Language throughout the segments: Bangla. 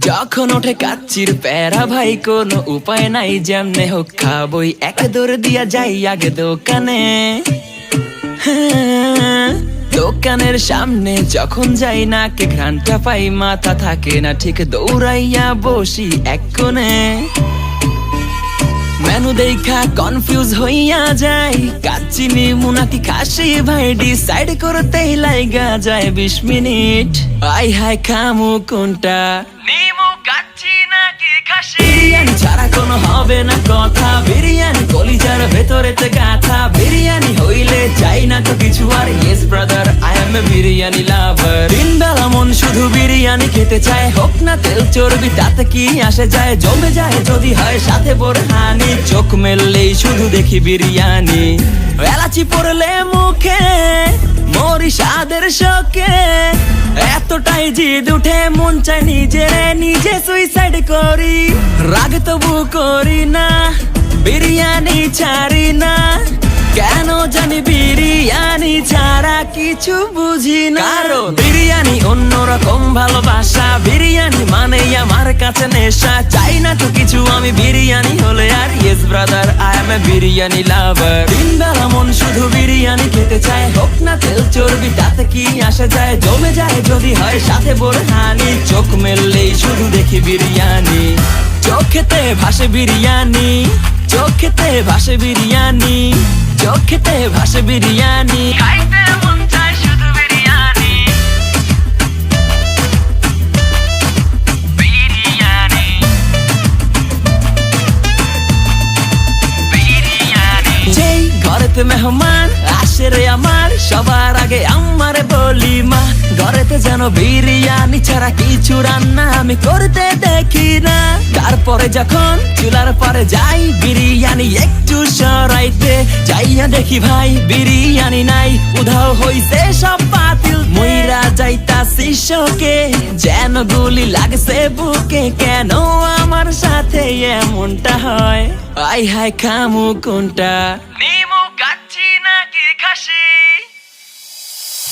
যখন ওঠে কাচ্চির প্যারা ভাই কোনো উপায় নাই, যেমনে হোক খাবই, এক দৌড় দিয়া যাই আগে দোকানে। দোকানের সামনে যখন যাই না কে ঘ্রাণটা পাই, মাথা থাকে না ঠিক, দৌড়াইয়া বসি এক কোণে। মেনু দেখা কনফিউজ হইয়া যাই, কাচ্চি নিমু নাকি খাসি ভাই ডিসাইড করতেই লাইগা যায় 20 মিনিট। আই হাই খামু কোনটা, নিমু কাচ্চি নাকি খাসি? বিরিয়ানি ছাড়া কোনো হবে না কথা, বিরিয়ানি কলিজার ভেতরেতে গাথা। বিরিয়ানি হইলে চাই না তো কিছু আর, yes brother I M A biryani লাভার। দিন বেলা মন শুধু বিরিয়ানি খেতে চায়, হোক না তেল চর্বি তাতে কি আসে যায়, জমে যায় যদি হয় সাথে বোরহানি। চোখ মেললেই শুধু দেখি বিরিয়ানি, এলাচি পড়লে মুখে মরি স্বাদের শোকে। এতটাই জিদ উঠে মন চায় নিজে সুইসাইড করি, রাগ তবু করি না, বিরিয়ানি ছাড়ি না। কেন জানি বিরিয়ানি ছাড়া কিছু বুঝি না, কারণ বিরিয়ানি অন্যরকম ভালোবাসা। বিরিয়ানি মানে আমার কাছে নেশা, চাই না তো কিছু আমি বিরিয়ানি হলে আর, yes brother I M A biryani লাভার। দিন বেলা মন শুধু বিরিয়ানি খেতে চায়, হোক না তেল চর্বি তাতে কি আসে যায়, জমে যায় যদি হয় সাথে বোরহানি। চোখ মেললেই শুধু দেখি বিরিয়ানি, চোখেতে ভাসে বিরিয়ানি, চোখেতে ভাসে বিরিয়ানি, চোখেতে ভাসে বিরিয়ানি। খাইতে মন চায় শুধু বিরিয়ানি, বিরিয়ানি, বিরিয়ানি। যেই ঘরেতে মেহমান আসে রে আমার, সবার আগে আমারে বলি মা, ঘরেতে যেন বিরিয়ানি ছাড়া কিছু রান্না আমি করতে দেখি না। তারপরে যখন চুলার পরে যাই বিরিয়ানি একটু সরাইতে, যাইয়া দেখি ভাই বিরিয়ানি নাই, উধাও হইছে সব পাতিল। মইরা যাইতাছি শোকে, যেন গুলি লাগছে বুকে, কেন আমার সাথে এমনটা হয়? আই হাই খামু কোনটা, নিমু কাচ্চি নাকি খাসি?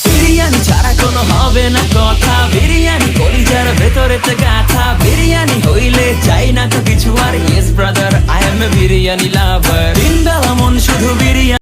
বিরিয়ানি ছাড়া কোনো হবে না কথা, বিরিয়ানি কলিজার ভেতরেতে গাথা। বিরিয়ানি হইলে চাই না তো কিছু আর, yes brother I M A biryani লাভার। দিন বেলা মন শুধু বিরিয়ানি